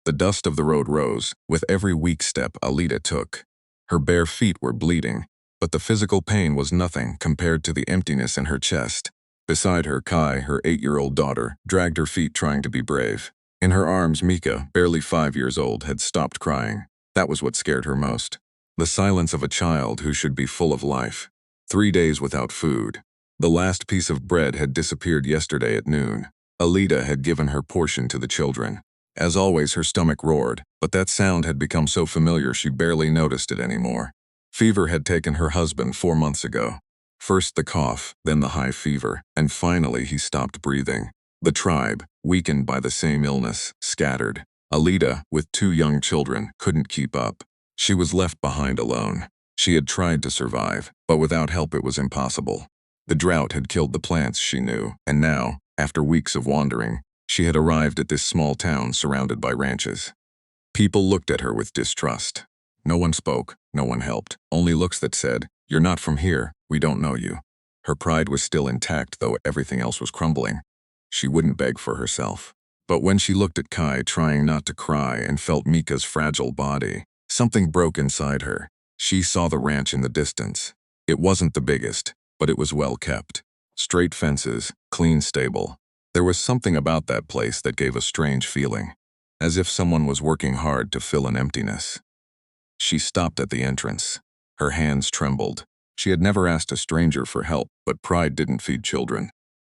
The dust of the road rose with every weak step Alita took. Her bare feet were bleeding, but the physical pain was nothing compared to the emptiness in her chest. Beside her, Kai, her 8-year-old daughter, dragged her feet trying to be brave. In her arms, Mika, barely 5 years old, had stopped crying. That was what scared her most. The silence of a child who should be full of life. 3 days without food. The last piece of bread had disappeared yesterday at noon. Alita had given her portion to the children. As always, her stomach roared, but that sound had become so familiar she barely noticed it anymore. Fever had taken her husband 4 months ago. First the cough, then the high fever, and finally he stopped breathing. The tribe, weakened by the same illness, scattered. Alita, with 2 young children, couldn't keep up. She was left behind alone. She had tried to survive, but without help it was impossible. The drought had killed the plants she knew, and now, after weeks of wandering, she had arrived at this small town surrounded by ranches. People looked at her with distrust. No one spoke, no one helped, only looks that said, "You're not from here, we don't know you." Her pride was still intact, though everything else was crumbling. She wouldn't beg for herself. But when she looked at Kai trying not to cry and felt Mika's fragile body, something broke inside her. She saw the ranch in the distance. It wasn't the biggest, but it was well kept. Straight fences, clean stable. There was something about that place that gave a strange feeling, as if someone was working hard to fill an emptiness. She stopped at the entrance. Her hands trembled. She had never asked a stranger for help, but pride didn't feed children.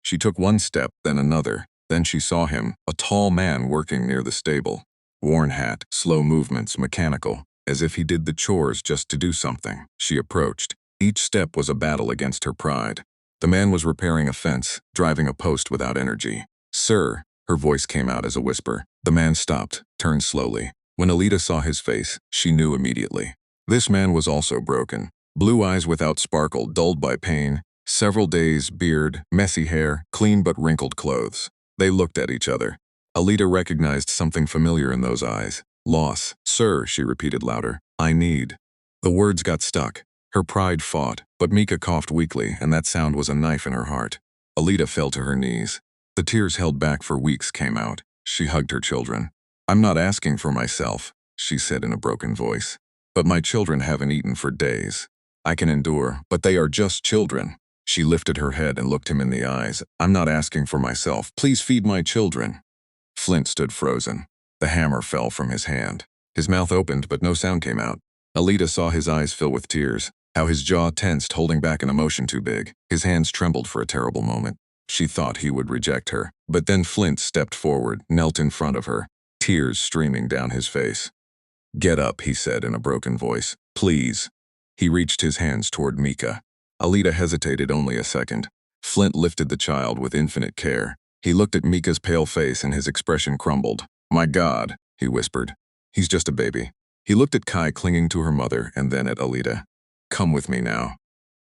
She took one step, then another. Then she saw him, a tall man working near the stable. Worn hat, slow movements, mechanical, as if he did the chores just to do something. She approached. Each step was a battle against her pride. The man was repairing a fence, driving a post without energy. "Sir," her voice came out as a whisper. The man stopped, turned slowly. When Alita saw his face, she knew immediately. This man was also broken. Blue eyes without sparkle, dulled by pain. Several days, beard, messy hair, clean but wrinkled clothes. They looked at each other. Alita recognized something familiar in those eyes. Loss. "Sir," she repeated louder. "I need." The words got stuck. Her pride fought, but Mika coughed weakly, and that sound was a knife in her heart. Alita fell to her knees. The tears held back for weeks came out. She hugged her children. "I'm not asking for myself," she said in a broken voice. "But my children haven't eaten for days. I can endure, but they are just children." She lifted her head and looked him in the eyes. "I'm not asking for myself. Please feed my children." Flint stood frozen. The hammer fell from his hand. His mouth opened, but no sound came out. Alita saw his eyes fill with tears, how his jaw tensed, holding back an emotion too big. His hands trembled for a terrible moment. She thought he would reject her. But then Flint stepped forward, knelt in front of her, tears streaming down his face. "Get up," he said in a broken voice. "Please." He reached his hands toward Mika. Alita hesitated only a second. Flint lifted the child with infinite care. He looked at Mika's pale face and his expression crumbled. "My God," he whispered. "He's just a baby." He looked at Kai clinging to her mother and then at Alita. "Come with me now."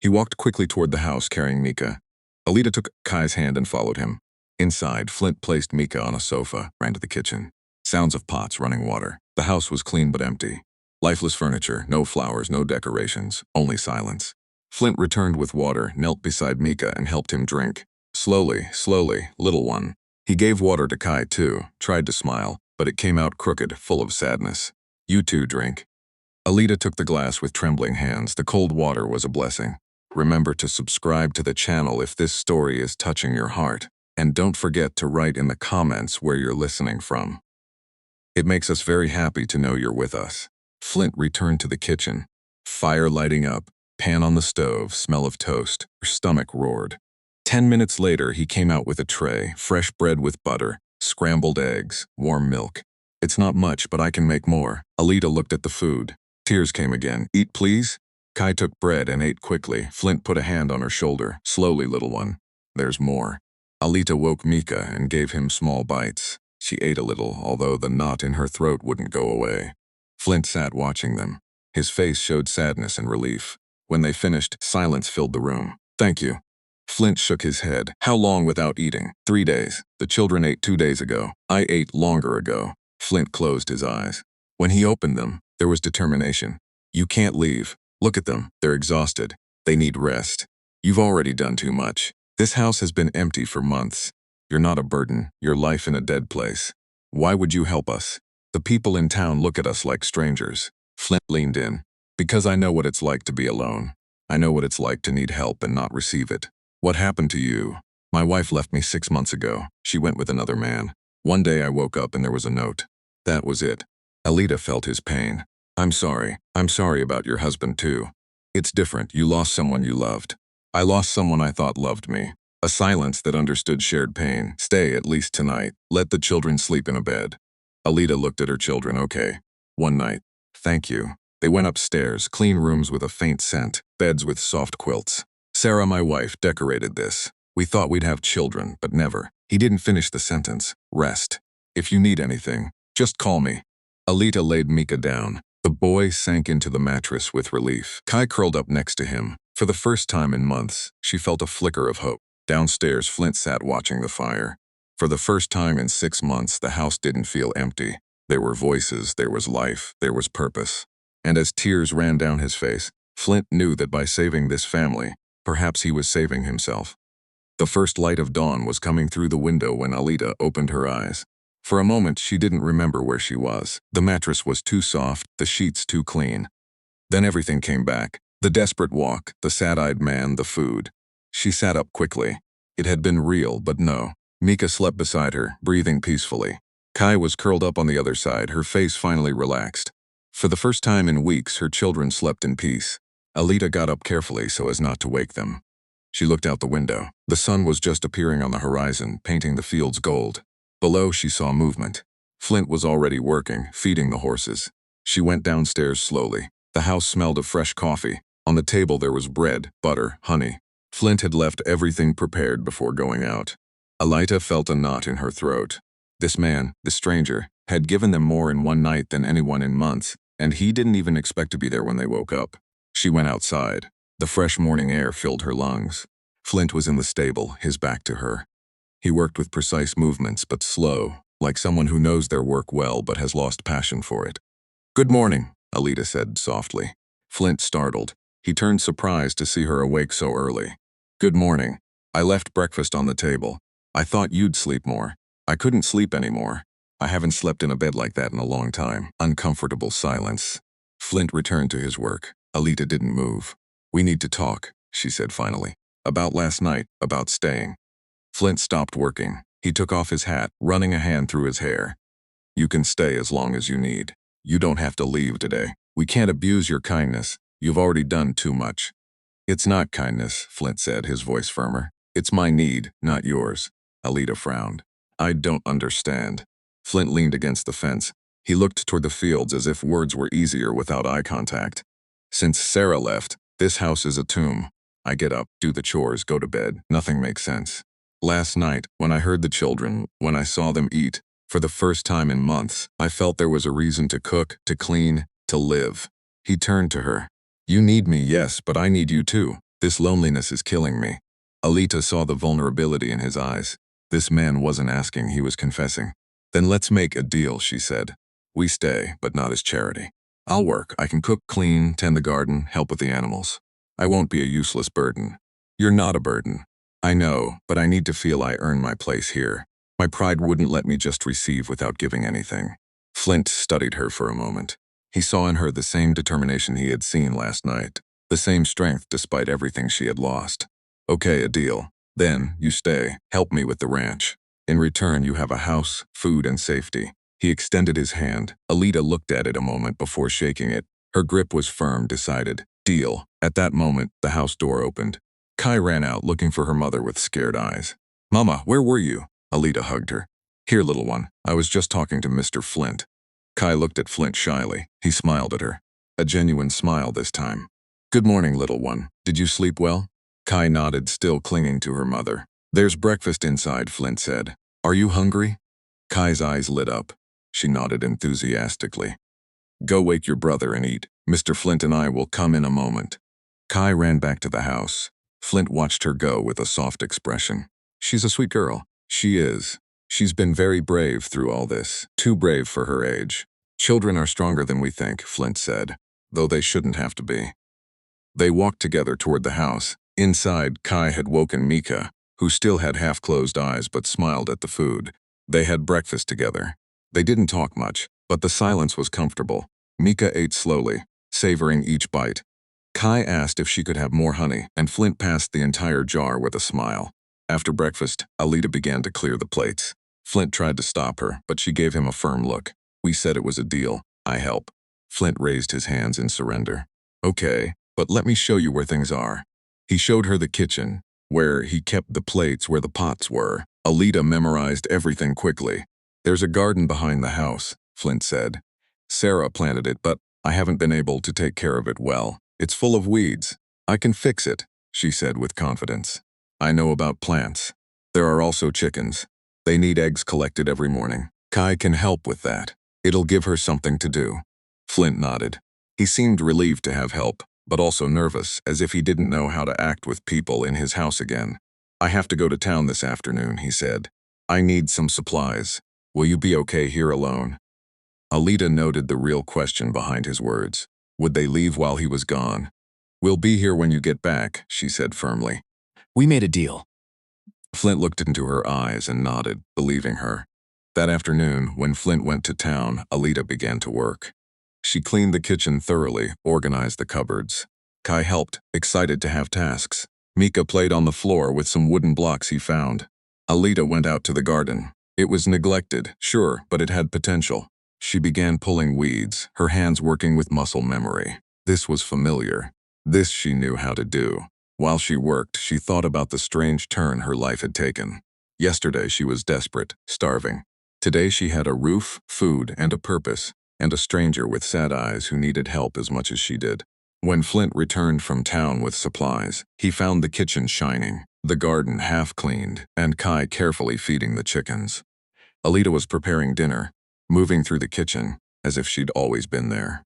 He walked quickly toward the house carrying Mika. Alita took Kai's hand and followed him. Inside, Flint placed Mika on a sofa, ran to the kitchen. Sounds of pots, running water. The house was clean but empty. Lifeless furniture, no flowers, no decorations, only silence. Flint returned with water, knelt beside Mika and helped him drink. "Slowly, slowly, little one." He gave water to Kai too, tried to smile, but it came out crooked, full of sadness. "You too drink." Alita took the glass with trembling hands. The cold water was a blessing. Remember to subscribe to the channel if this story is touching your heart. And don't forget to write in the comments where you're listening from. It makes us very happy to know you're with us. Flint returned to the kitchen. Fire lighting up, pan on the stove, smell of toast. Her stomach roared. 10 minutes later, he came out with a tray, fresh bread with butter, scrambled eggs, warm milk. "It's not much, but I can make more." Alita looked at the food. Tears came again. "Eat, please." Kai took bread and ate quickly. Flint put a hand on her shoulder. "Slowly, little one. There's more." Alita woke Mika and gave him small bites. She ate a little, although the knot in her throat wouldn't go away. Flint sat watching them. His face showed sadness and relief. When they finished, silence filled the room. "Thank you." Flint shook his head. "How long without eating?" 3 days. The children ate 2 days ago. I ate longer ago." Flint closed his eyes. When he opened them, there was determination. "You can't leave. Look at them. They're exhausted. They need rest. You've already done too much. This house has been empty for months. You're not a burden. Your life in a dead place. Why would you help us?" The people in town look at us like strangers. Flint leaned in. Because I know what it's like to be alone. I know what it's like to need help and not receive it. What happened to you? My wife left me 6 months ago. She went with another man. One day I woke up and there was a note. That was it. Alita felt his pain. I'm sorry. I'm sorry about your husband too. It's different. You lost someone you loved. I lost someone I thought loved me. A silence that understood shared pain. Stay at least tonight. Let the children sleep in a bed. Alita looked at her children. Okay. One night. Thank you. They went upstairs, clean rooms with a faint scent, beds with soft quilts. Sarah, my wife, decorated this. We thought we'd have children, but never. He didn't finish the sentence. Rest. If you need anything, just call me. Alita laid Mika down. The boy sank into the mattress with relief. Kai curled up next to him. For the first time in months, she felt a flicker of hope. Downstairs, Flint sat watching the fire. For the first time in 6 months, the house didn't feel empty. There were voices, there was life, there was purpose. And as tears ran down his face, Flint knew that by saving this family, perhaps he was saving himself. The first light of dawn was coming through the window when Alita opened her eyes. For a moment, she didn't remember where she was. The mattress was too soft, the sheets too clean. Then everything came back. The desperate walk, the sad-eyed man, the food. She sat up quickly. It had been real, but no. Mika slept beside her, breathing peacefully. Kai was curled up on the other side, her face finally relaxed. For the first time in weeks, her children slept in peace. Alita got up carefully so as not to wake them. She looked out the window. The sun was just appearing on the horizon, painting the fields gold. Below, she saw movement. Flint was already working, feeding the horses. She went downstairs slowly. The house smelled of fresh coffee. On the table there was bread, butter, honey. Flint had left everything prepared before going out. Alita felt a knot in her throat. This man, the stranger, had given them more in one night than anyone in months, and he didn't even expect to be there when they woke up. She went outside. The fresh morning air filled her lungs. Flint was in the stable, his back to her. He worked with precise movements, but slow, like someone who knows their work well but has lost passion for it. Good morning, Alita said softly. Flint startled. He turned surprised to see her awake so early. Good morning. I left breakfast on the table. I thought you'd sleep more. I couldn't sleep anymore. I haven't slept in a bed like that in a long time. Uncomfortable silence. Flint returned to his work. Alita didn't move. We need to talk, she said finally. About last night, about staying. Flint stopped working. He took off his hat, running a hand through his hair. You can stay as long as you need. You don't have to leave today. We can't abuse your kindness. You've already done too much. It's not kindness, Flint said, his voice firmer. It's my need, not yours. Alita frowned. I don't understand. Flint leaned against the fence. He looked toward the fields as if words were easier without eye contact. Since Sarah left, this house is a tomb. I get up, do the chores, go to bed. Nothing makes sense. Last night, when I heard the children, when I saw them eat, for the first time in months, I felt there was a reason to cook, to clean, to live. He turned to her. You need me, yes, but I need you too. This loneliness is killing me. Alita saw the vulnerability in his eyes. This man wasn't asking, he was confessing. Then let's make a deal, she said. We stay, but not as charity. I'll work. I can cook, clean, tend the garden, help with the animals. I won't be a useless burden. You're not a burden. I know, but I need to feel I earn my place here. My pride wouldn't let me just receive without giving anything. Flint studied her for a moment. He saw in her the same determination he had seen last night, the same strength despite everything she had lost. Okay, a deal. Then, you stay, help me with the ranch. In return, you have a house, food, and safety. He extended his hand. Alita looked at it a moment before shaking it. Her grip was firm, decided. Deal. At that moment, the house door opened. Kai ran out, looking for her mother with scared eyes. Mama, where were you? Alita hugged her. Here, little one. I was just talking to Mr. Flint. Kai looked at Flint shyly. He smiled at her. A genuine smile this time. Good morning, little one. Did you sleep well? Kai nodded, still clinging to her mother. There's breakfast inside, Flint said. Are you hungry? Kai's eyes lit up. She nodded enthusiastically. Go wake your brother and eat. Mr. Flint and I will come in a moment. Kai ran back to the house. Flint watched her go with a soft expression. She's a sweet girl. She is. She's been very brave through all this. Too brave for her age. Children are stronger than we think, Flint said, though they shouldn't have to be. They walked together toward the house. Inside, Kai had woken Mika, who still had half-closed eyes but smiled at the food. They had breakfast together. They didn't talk much. But the silence was comfortable. Mika ate slowly, savoring each bite. Kai asked if she could have more honey, and Flint passed the entire jar with a smile. After breakfast, Alita began to clear the plates. Flint tried to stop her, but she gave him a firm look. "We said it was a deal. I help." Flint raised his hands in surrender. "Okay, but let me show you where things are." He showed her the kitchen, where he kept the plates where the pots were. Alita memorized everything quickly. "There's a garden behind the house," Flint said. "Sarah planted it, but I haven't been able to take care of it well. It's full of weeds. I can fix it," she said with confidence. "I know about plants. There are also chickens. They need eggs collected every morning. Kai can help with that. It'll give her something to do." Flint nodded. He seemed relieved to have help, but also nervous, as if he didn't know how to act with people in his house again. "I have to go to town this afternoon," he said. "I need some supplies. Will you be okay here alone?" Alita noted the real question behind his words. Would they leave while he was gone? "We'll be here when you get back," she said firmly. We made a deal. Flint looked into her eyes and nodded, believing her. That afternoon, when Flint went to town, Alita began to work. She cleaned the kitchen thoroughly, organized the cupboards. Kai helped, excited to have tasks. Mika played on the floor with some wooden blocks he found. Alita went out to the garden. It was neglected, sure, but it had potential. She began pulling weeds, her hands working with muscle memory. This was familiar. This she knew how to do. While she worked, she thought about the strange turn her life had taken. Yesterday she was desperate, starving. Today she had a roof, food, and a purpose, and a stranger with sad eyes who needed help as much as she did. When Flint returned from town with supplies, he found the kitchen shining, the garden half cleaned, and Kai carefully feeding the chickens. Alita was preparing dinner, moving through the kitchen as if she'd always been there.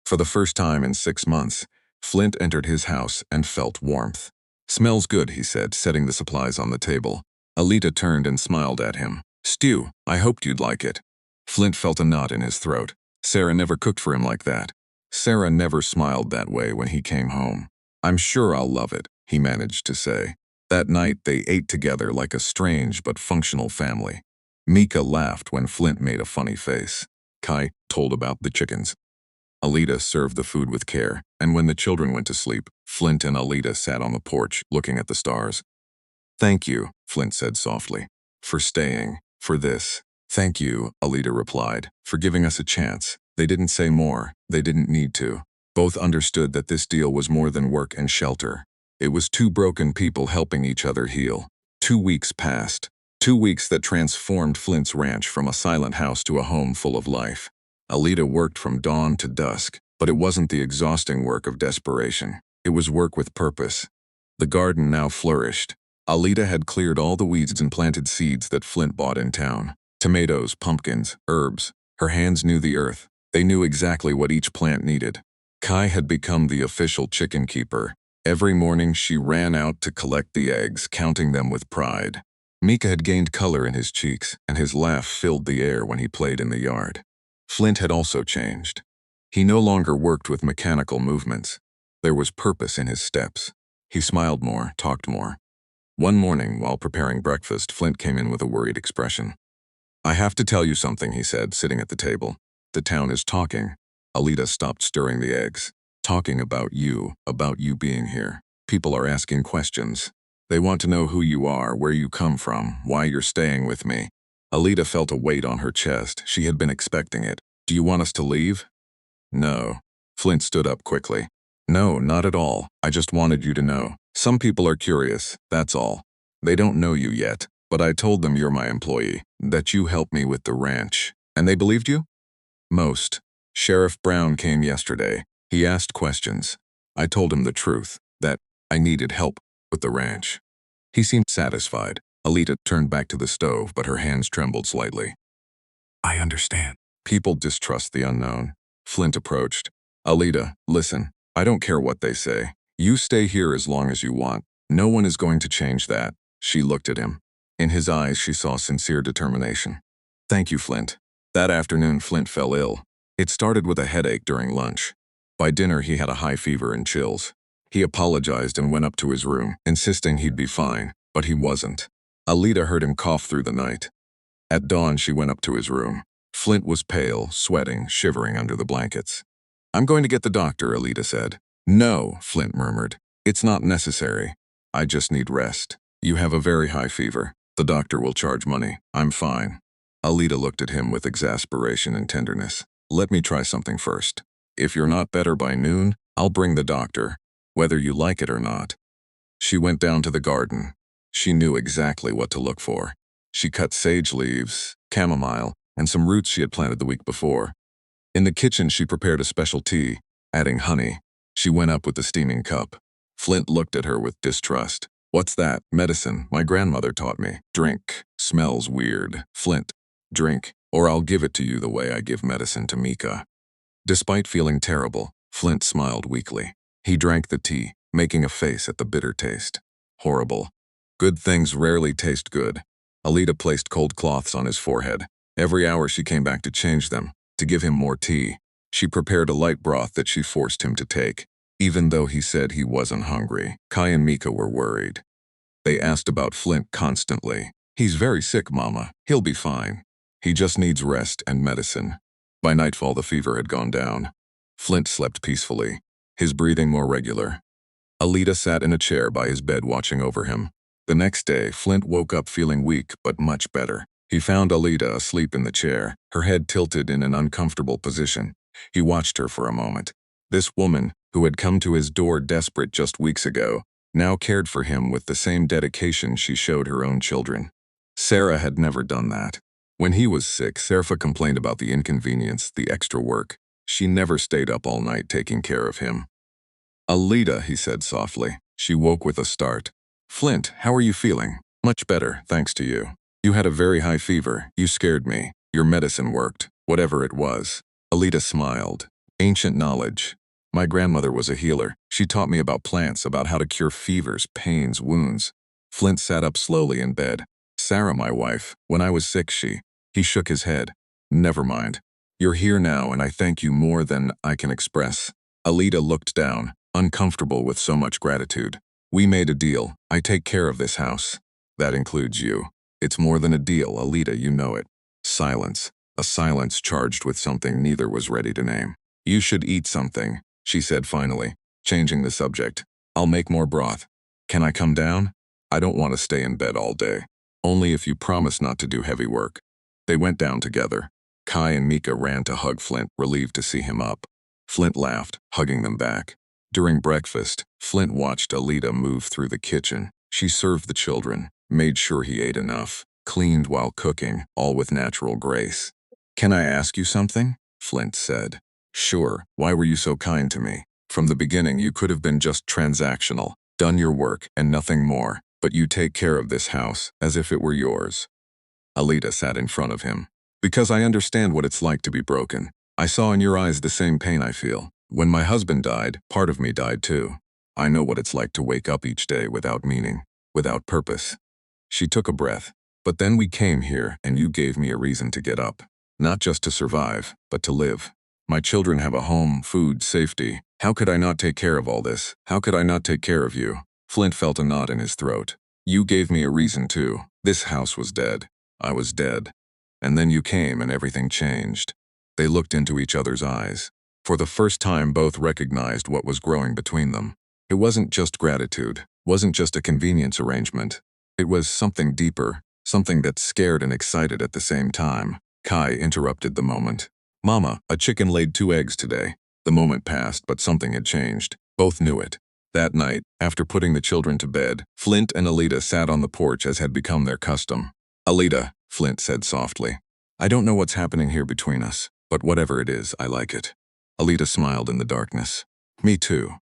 For the first time in 6 months, Flint entered his house and felt warmth. "Smells good," he said, setting the supplies on the table. Alita turned and smiled at him. "Stew, I hoped you'd like it." Flint felt a knot in his throat. Sarah never cooked for him like that. Sarah never smiled that way when he came home. "I'm sure I'll love it," he managed to say. That night they ate together like a strange but functional family. Mika laughed when Flint made a funny face. Kai told about the chickens. Alita served the food with care, and when the children went to sleep, Flint and Alita sat on the porch looking at the stars. "Thank you," Flint said softly, "for staying, for this." "Thank you," Alita replied, "for giving us a chance." They didn't say more, they didn't need to. Both understood that this deal was more than work and shelter. It was two broken people helping each other heal. 2 weeks passed. 2 weeks that transformed Flint's ranch from a silent house to a home full of life. Alita worked from dawn to dusk, but it wasn't the exhausting work of desperation. It was work with purpose. The garden now flourished. Alita had cleared all the weeds and planted seeds that Flint bought in town. Tomatoes, pumpkins, herbs. Her hands knew the earth. They knew exactly what each plant needed. Kai had become the official chicken keeper. Every morning she ran out to collect the eggs, counting them with pride. Mika had gained color in his cheeks, and his laugh filled the air when he played in the yard. Flint had also changed. He no longer worked with mechanical movements. There was purpose in his steps. He smiled more, talked more. One morning, while preparing breakfast, Flint came in with a worried expression. "I have to tell you something," he said, sitting at the table. "The town is talking." Alita stopped stirring the eggs. "Talking about you being here. People are asking questions. They want to know who you are, where you come from, why you're staying with me." Alita felt a weight on her chest. She had been expecting it. "Do you want us to leave?" "No." Flint stood up quickly. "No, not at all. I just wanted you to know. Some people are curious, that's all. They don't know you yet, but I told them you're my employee, that you helped me with the ranch. And they believed you?" "Most. Sheriff Brown came yesterday. He asked questions. I told him the truth, that I needed help with the ranch." He seemed satisfied. Alita turned back to the stove, but her hands trembled slightly. "I understand." People distrust the unknown. Flint approached. "Alita, listen. I don't care what they say. You stay here as long as you want. No one is going to change that." She looked at him. In his eyes she saw sincere determination. "Thank you, Flint." That afternoon Flint fell ill. It started with a headache during lunch. By dinner he had a high fever and chills. He apologized and went up to his room, insisting he'd be fine, but he wasn't. Alita heard him cough through the night. At dawn she went up to his room. Flint was pale, sweating, shivering under the blankets. "I'm going to get the doctor," Alita said. "No," Flint murmured. "It's not necessary. I just need rest. You have a very high fever. The doctor will charge money. I'm fine." Alita looked at him with exasperation and tenderness. "Let me try something first. If you're not better by noon, I'll bring the doctor, whether you like it or not." She went down to the garden. She knew exactly what to look for. She cut sage leaves, chamomile, and some roots she had planted the week before. In the kitchen, she prepared a special tea, adding honey. She went up with the steaming cup. Flint looked at her with distrust. "What's that?" "Medicine. My grandmother taught me. Drink. Smells weird." "Flint, drink, or I'll give it to you the way I give medicine to Mika." Despite feeling terrible, Flint smiled weakly. He drank the tea, making a face at the bitter taste. Horrible. Good things rarely taste good. Alita placed cold cloths on his forehead. Every hour she came back to change them, to give him more tea. She prepared a light broth that she forced him to take. Even though he said he wasn't hungry, Kai and Mika were worried. They asked about Flint constantly. "He's very sick, Mama. He'll be fine. He just needs rest and medicine." By nightfall, the fever had gone down. Flint slept peacefully, his breathing more regular. Alita sat in a chair by his bed watching over him. The next day, Flint woke up feeling weak but much better. He found Alita asleep in the chair, her head tilted in an uncomfortable position. He watched her for a moment. This woman, who had come to his door desperate just weeks ago, now cared for him with the same dedication she showed her own children. Sarah had never done that. When he was sick, Serapha complained about the inconvenience, the extra work. She never stayed up all night taking care of him. "Alita," he said softly. She woke with a start. "Flint, how are you feeling?" "Much better, thanks to you. You had a very high fever. You scared me. Your medicine worked, whatever it was." Alita smiled. "Ancient knowledge. My grandmother was a healer. She taught me about plants, about how to cure fevers, pains, wounds." Flint sat up slowly in bed. "Sarah, my wife, when I was sick, He shook his head. "Never mind. You're here now, and I thank you more than I can express." Alita looked down, uncomfortable with so much gratitude. "We made a deal. I take care of this house. That includes you. It's more than a deal, Alita, you know it." Silence. A silence charged with something neither was ready to name. "You should eat something," she said finally, changing the subject. "I'll make more broth. Can I come down? I don't want to stay in bed all day. Only if you promise not to do heavy work." They went down together. Kai and Mika ran to hug Flint, relieved to see him up. Flint laughed, hugging them back. During breakfast, Flint watched Alita move through the kitchen. She served the children, made sure he ate enough, cleaned while cooking, all with natural grace. "Can I ask you something?" Flint said. "Sure. Why were you so kind to me? From the beginning, you could have been just transactional, done your work and nothing more, but you take care of this house as if it were yours." Alita sat in front of him. "Because I understand what it's like to be broken. I saw in your eyes the same pain I feel. When my husband died, part of me died too. I know what it's like to wake up each day without meaning, without purpose." She took a breath. "But then we came here, and you gave me a reason to get up. Not just to survive, but to live. My children have a home, food, safety. How could I not take care of all this? How could I not take care of you?" Flint felt a knot in his throat. "You gave me a reason too. This house was dead. I was dead. And then you came and everything changed." They looked into each other's eyes. For the first time, both recognized what was growing between them. It wasn't just gratitude, wasn't just a convenience arrangement. It was something deeper, something that scared and excited at the same time. Kai interrupted the moment. "Mama, a chicken laid 2 eggs today." The moment passed, but something had changed. Both knew it. That night, after putting the children to bed, Flint and Alita sat on the porch as had become their custom. "Alita," Flint said softly, "I don't know what's happening here between us, but whatever it is, I like it." Alita smiled in the darkness. "Me too."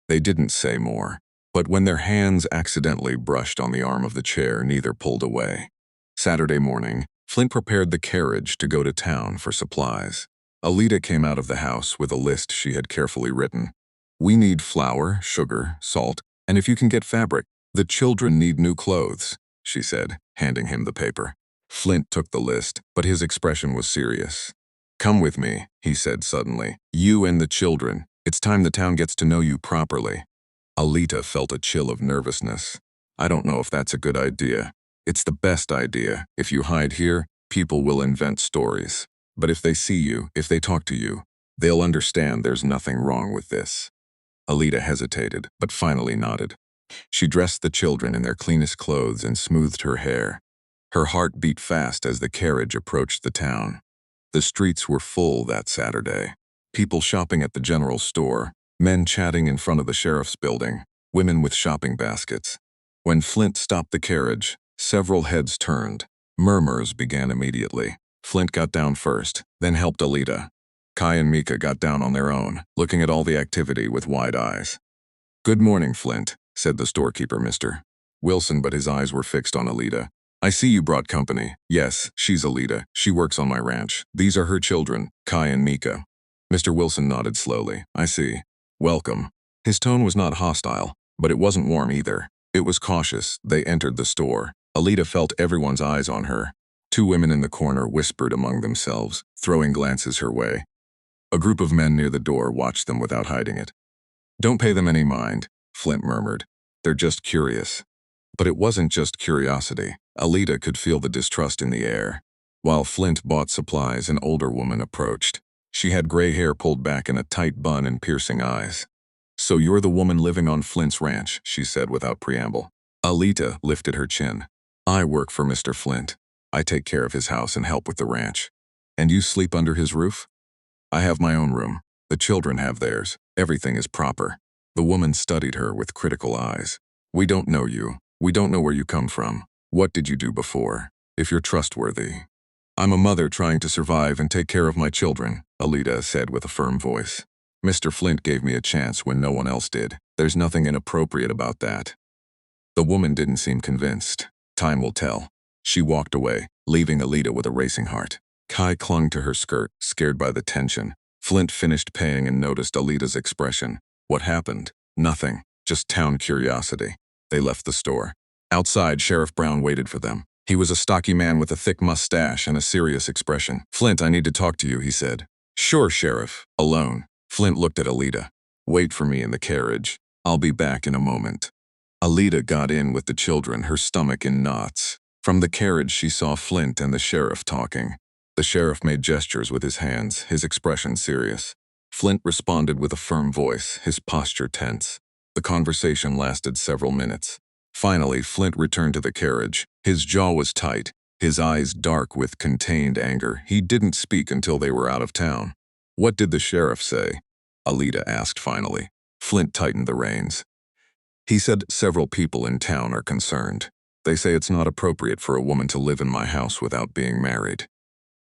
They didn't say more, but when their hands accidentally brushed on the arm of the chair, neither pulled away. Saturday morning, Flint prepared the carriage to go to town for supplies. Alita came out of the house with a list she had carefully written. "We need flour, sugar, salt, and if you can get fabric. The children need new clothes," she said, handing him the paper. Flint took the list, but his expression was serious. "Come with me," he said suddenly. "You and the children. It's time the town gets to know you properly." Alita felt a chill of nervousness. "I don't know if that's a good idea. It's the best idea. If you hide here, people will invent stories." But if they see you, if they talk to you, they'll understand there's nothing wrong with this. Alita hesitated, but finally nodded. She dressed the children in their cleanest clothes and smoothed her hair. Her heart beat fast as the carriage approached the town. The streets were full that Saturday. People shopping at the general store, men chatting in front of the sheriff's building, women with shopping baskets. When Flint stopped the carriage, several heads turned. Murmurs began immediately. Flint got down first, then helped Alita. Kai and Mika got down on their own, looking at all the activity with wide eyes. "Good morning, Flint," said the storekeeper, Mr. Wilson, but his eyes were fixed on Alita. "I see you brought company." "Yes, she's Alita. She works on my ranch. These are her children, Kai and Mika." Mr. Wilson nodded slowly. "I see. Welcome." His tone was not hostile, but it wasn't warm either. It was cautious. They entered the store. Alita felt everyone's eyes on her. Two women in the corner whispered among themselves, throwing glances her way. A group of men near the door watched them without hiding it. "Don't pay them any mind," Flint murmured. "They're just curious." But it wasn't just curiosity. Alita could feel the distrust in the air. While Flint bought supplies, an older woman approached. She had gray hair pulled back in a tight bun and piercing eyes. "So you're the woman living on Flint's ranch," she said without preamble. Alita lifted her chin. "I work for Mr. Flint. I take care of his house and help with the ranch." "And you sleep under his roof?" "I have my own room. The children have theirs. Everything is proper." The woman studied her with critical eyes. "We don't know you. We don't know where you come from. What did you do before? If you're trustworthy." "I'm a mother trying to survive and take care of my children," Alita said with a firm voice. "Mr. Flint gave me a chance when no one else did. There's nothing inappropriate about that." The woman didn't seem convinced. Time will tell. She walked away, leaving Alita with a racing heart. Kai clung to her skirt, scared by the tension. Flint finished paying and noticed Alita's expression. What happened? Nothing. Just town curiosity. They left the store. Outside, Sheriff Brown waited for them. He was a stocky man with a thick mustache and a serious expression. "Flint, I need to talk to you," he said. "Sure, Sheriff. Alone." Flint looked at Alita. "Wait for me in the carriage. I'll be back in a moment." Alita got in with the children, her stomach in knots. From the carriage, she saw Flint and the sheriff talking. The sheriff made gestures with his hands, his expression serious. Flint responded with a firm voice, his posture tense. The conversation lasted several minutes. Finally, Flint returned to the carriage. His jaw was tight, his eyes dark with contained anger. He didn't speak until they were out of town. "What did the sheriff say?" Alita asked finally. Flint tightened the reins. "He said several people in town are concerned. They say it's not appropriate for a woman to live in my house without being married.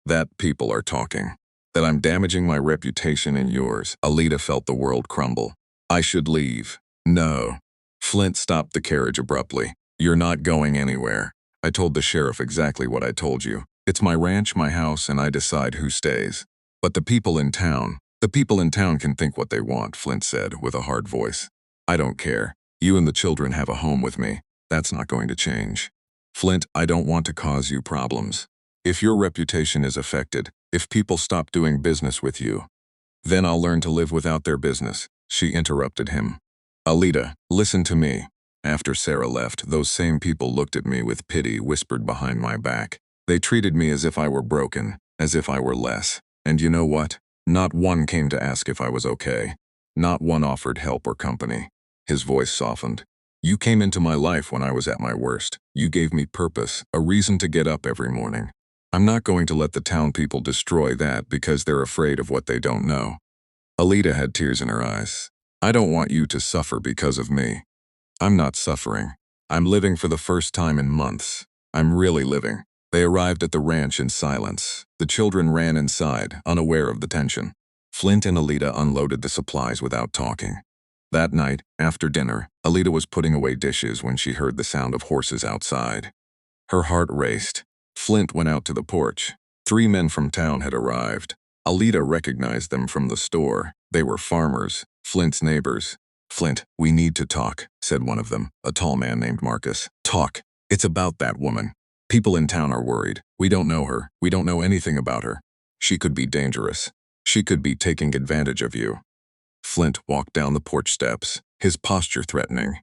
That people are talking. That I'm damaging my reputation and yours." Alita felt the world crumble. "I should leave." "No." Flint stopped the carriage abruptly. "You're not going anywhere. I told the sheriff exactly what I told you. It's my ranch, my house, and I decide who stays. But the people in town can think what they want," Flint said with a hard voice. "I don't care. You and the children have a home with me. That's not going to change. Flint, I don't want to cause you problems. If your reputation is affected, if people stop doing business with you, then I'll learn to live without their business." She interrupted him. "Alita, listen to me." After Sarah left, those same people looked at me with pity, whispered behind my back. They treated me as if I were broken, as if I were less. And you know what? Not one came to ask if I was okay. Not one offered help or company. His voice softened. "You came into my life when I was at my worst. You gave me purpose, a reason to get up every morning. I'm not going to let the town people destroy that because they're afraid of what they don't know." Alita had tears in her eyes. "I don't want you to suffer because of me." "I'm not suffering. I'm living for the first time in months. I'm really living." They arrived at the ranch in silence. The children ran inside, unaware of the tension. Flint and Alita unloaded the supplies without talking. That night, after dinner, Alita was putting away dishes when she heard the sound of horses outside. Her heart raced. Flint went out to the porch. 3 men from town had arrived. Alita recognized them from the store. They were farmers, Flint's neighbors. "Flint, we need to talk," said one of them, a tall man named Marcus. "Talk. It's about that woman. People in town are worried. We don't know her. We don't know anything about her. She could be dangerous. She could be taking advantage of you." Flint walked down the porch steps, his posture threatening.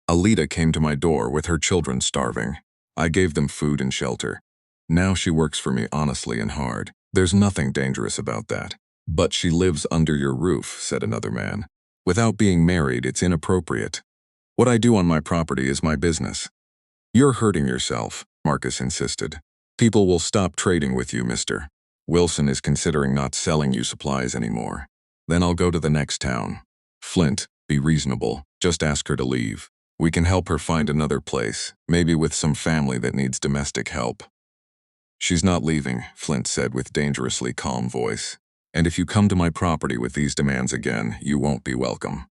"Alita came to my door with her children starving. I gave them food and shelter. Now she works for me honestly and hard. There's nothing dangerous about that. But she lives under your roof, said another man. Without being married, it's inappropriate. What I do on my property is my business. You're hurting yourself, Marcus insisted. People will stop trading with you, mister. Wilson is considering not selling you supplies anymore. Then I'll go to the next town. Flint, be reasonable. Just ask her to leave. We can help her find another place, maybe with some family that needs domestic help. She's not leaving, Flint said with dangerously calm voice. And if you come to my property with these demands again, you won't be welcome.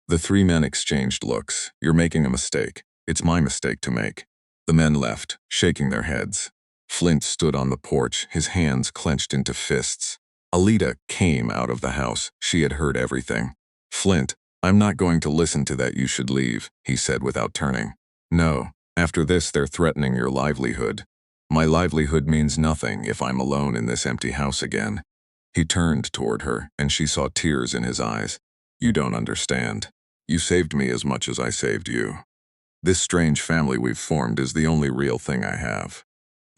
The three men exchanged looks. You're making a mistake. It's my mistake to make. The men left, shaking their heads. Flint stood on the porch, his hands clenched into fists. Alita came out of the house. She had heard everything. Flint, I'm not going to listen to that. You should leave, he said without turning. No, after this they're threatening your livelihood. My livelihood means nothing if I'm alone in this empty house again. He turned toward her, and she saw tears in his eyes. You don't understand. You saved me as much as I saved you. This strange family we've formed is the only real thing I have.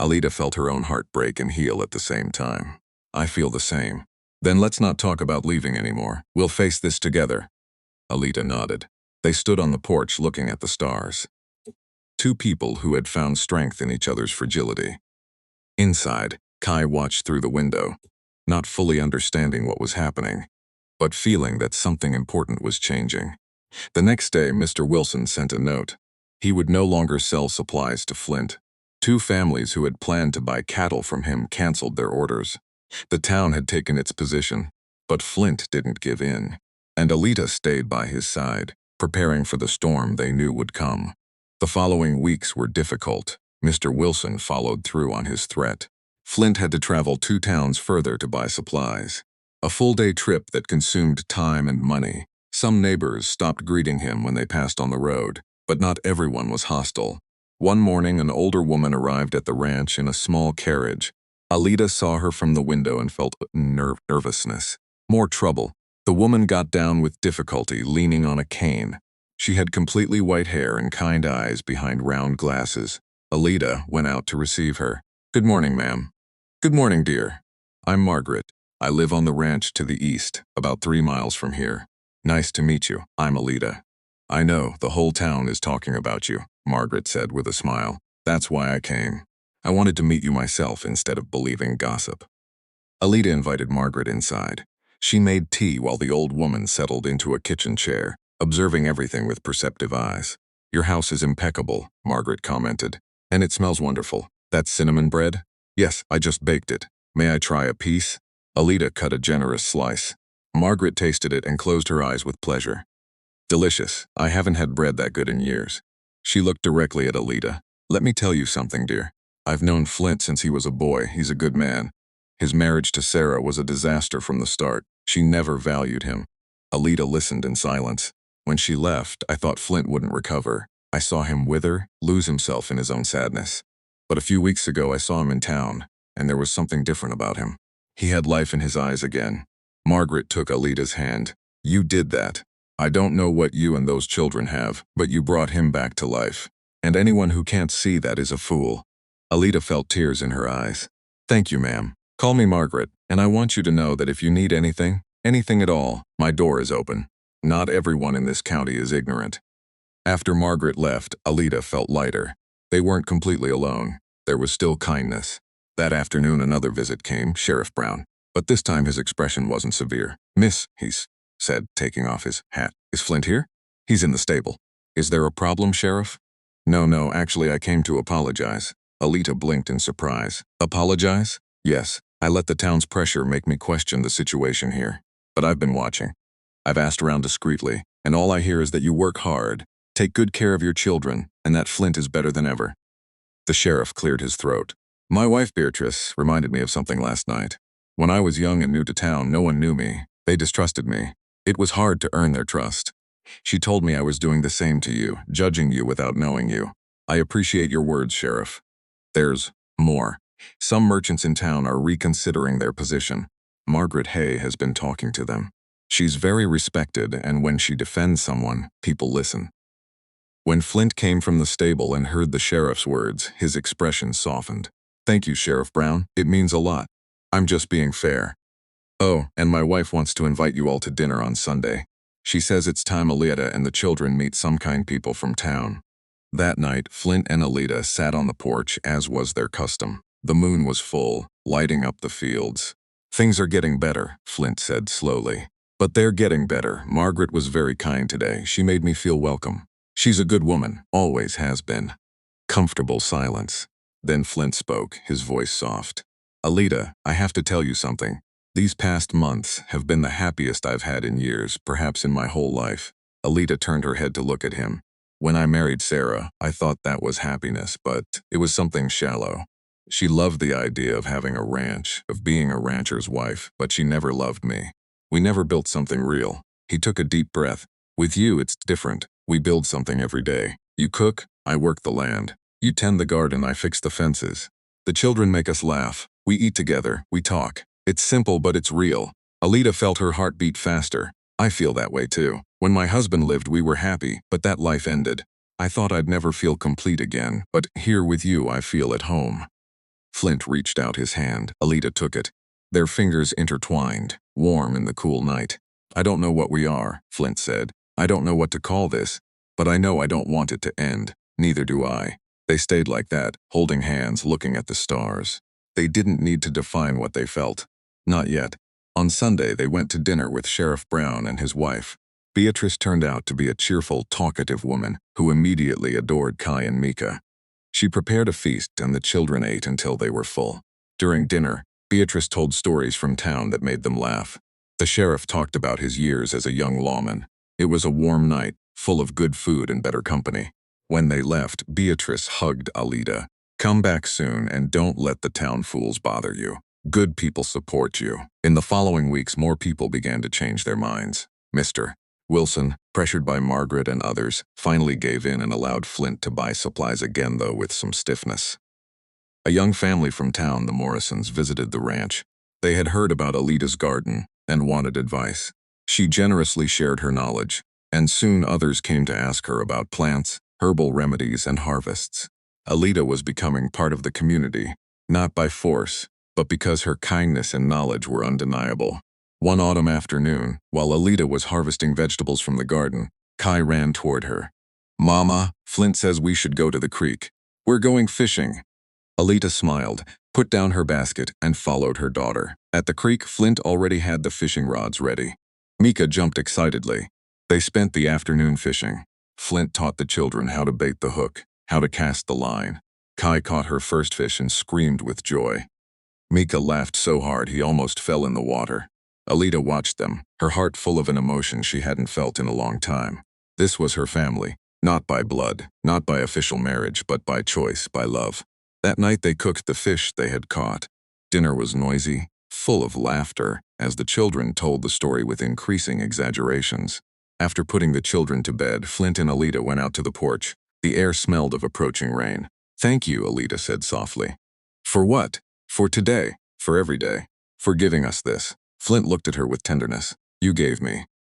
Alita felt her own heart break and heal at the same time. I feel the same. Then let's not talk about leaving anymore. We'll face this together. Alita nodded. They stood on the porch looking at the stars. Two people who had found strength in each other's fragility. Inside, Kai watched through the window, not fully understanding what was happening, but feeling that something important was changing. The next day, Mr. Wilson sent a note. He would no longer sell supplies to Flint. Two families who had planned to buy cattle from him canceled their orders. The town had taken its position, but Flint didn't give in, and Alita stayed by his side, preparing for the storm they knew would come. The following weeks were difficult. Mr. Wilson followed through on his threat. Flint had to travel 2 towns further to buy supplies. A full-day trip that consumed time and money. Some neighbors stopped greeting him when they passed on the road, but not everyone was hostile. One morning, an older woman arrived at the ranch in a small carriage. Alita saw her from the window and felt nervousness. More trouble. The woman got down with difficulty, leaning on a cane. She had completely white hair and kind eyes behind round glasses. Alita went out to receive her. Good morning, ma'am. Good morning, dear. I'm Margaret. I live on the ranch to the east, about 3 miles from here. Nice to meet you. I'm Alita. I know, the whole town is talking about you, Margaret said with a smile. That's why I came. I wanted to meet you myself instead of believing gossip. Alita invited Margaret inside. She made tea while the old woman settled into a kitchen chair, observing everything with perceptive eyes. Your house is impeccable, Margaret commented. And it smells wonderful. That's cinnamon bread? Yes, I just baked it. May I try a piece? Alita cut a generous slice. Margaret tasted it and closed her eyes with pleasure. Delicious. I haven't had bread that good in years. She looked directly at Alita. Let me tell you something, dear. I've known Flint since he was a boy. He's a good man. His marriage to Sarah was a disaster from the start. She never valued him. Alita listened in silence. When she left, I thought Flint wouldn't recover. I saw him wither, lose himself in his own sadness. But a few weeks ago I saw him in town, and there was something different about him. He had life in his eyes again. Margaret took Alita's hand. You did that. I don't know what you and those children have, but you brought him back to life. And anyone who can't see that is a fool. Alita felt tears in her eyes. Thank you, ma'am. Call me Margaret, and I want you to know that if you need anything at all, my door is open. Not everyone in this county is ignorant. After Margaret left, Alita felt lighter. They weren't completely alone. There was still kindness. That afternoon another visit came, Sheriff Brown. But this time his expression wasn't severe. Miss, he said, taking off his hat. Is Flint here? He's in the stable. Is there a problem, Sheriff? No, actually I came to apologize. Alita blinked in surprise. Apologize? Yes, I let the town's pressure make me question the situation here. But I've been watching. I've asked around discreetly, and all I hear is that you work hard, take good care of your children, and that Flint is better than ever. The sheriff cleared his throat. My wife, Beatrice, reminded me of something last night. When I was young and new to town, no one knew me. They distrusted me. It was hard to earn their trust. She told me I was doing the same to you, judging you without knowing you. I appreciate your words, Sheriff. There's more. Some merchants in town are reconsidering their position. Margaret Hay has been talking to them. She's very respected, and when she defends someone, people listen. When Flint came from the stable and heard the sheriff's words, his expression softened. Thank you, Sheriff Brown. It means a lot. I'm just being fair. Oh, and my wife wants to invite you all to dinner on Sunday. She says it's time Alita and the children meet some kind people from town. That night, Flint and Alita sat on the porch, as was their custom. The moon was full, lighting up the fields. Things are getting better, Flint said slowly. But they're getting better. Margaret was very kind today. She made me feel welcome. She's a good woman, always has been. Comfortable silence. Then Flint spoke, his voice soft. Alita, I have to tell you something. These past months have been the happiest I've had in years, perhaps in my whole life. Alita turned her head to look at him. When I married Sarah, I thought that was happiness, but it was something shallow. She loved the idea of having a ranch, of being a rancher's wife, but she never loved me. We never built something real. He took a deep breath. With you, it's different. We build something every day. You cook, I work the land. You tend the garden, I fix the fences. The children make us laugh. We eat together, we talk. It's simple, but it's real. Alita felt her heart beat faster. I feel that way too. When my husband lived, we were happy, but that life ended. I thought I'd never feel complete again, but here with you, I feel at home. Flint reached out his hand. Alita took it. Their fingers intertwined, warm in the cool night. I don't know what we are, Flint said. I don't know what to call this, but I know I don't want it to end. Neither do I. They stayed like that, holding hands, looking at the stars. They didn't need to define what they felt. Not yet. On Sunday, they went to dinner with Sheriff Brown and his wife. Beatrice turned out to be a cheerful, talkative woman who immediately adored Kai and Mika. She prepared a feast and the children ate until they were full. During dinner, Beatrice told stories from town that made them laugh. The sheriff talked about his years as a young lawman. It was a warm night, full of good food and better company. When they left, Beatrice hugged Alita. Come back soon and don't let the town fools bother you. Good people support you. In the following weeks, more people began to change their minds. Mr. Wilson, pressured by Margaret and others, finally gave in and allowed Flint to buy supplies again, though with some stiffness. A young family from town, the Morrisons, visited the ranch. They had heard about Alita's garden and wanted advice. She generously shared her knowledge, and soon others came to ask her about plants, herbal remedies, and harvests. Alita was becoming part of the community, not by force, but because her kindness and knowledge were undeniable. One autumn afternoon, while Alita was harvesting vegetables from the garden, Kai ran toward her. Mama, Flint says we should go to the creek. We're going fishing. Alita smiled, put down her basket, and followed her daughter. At the creek, Flint already had the fishing rods ready. Mika jumped excitedly. They spent the afternoon fishing. Flint taught the children how to bait the hook, how to cast the line. Kai caught her first fish and screamed with joy. Mika laughed so hard he almost fell in the water. Alita watched them, her heart full of an emotion she hadn't felt in a long time. This was her family, not by blood, not by official marriage, but by choice, by love. That night they cooked the fish they had caught. Dinner was noisy, full of laughter, as the children told the story with increasing exaggerations. After putting the children to bed, Flint and Alita went out to the porch. The air smelled of approaching rain. Thank you, Alita said softly. For what? For today, for every day, for giving us this. Flint looked at her with tenderness. You gave me.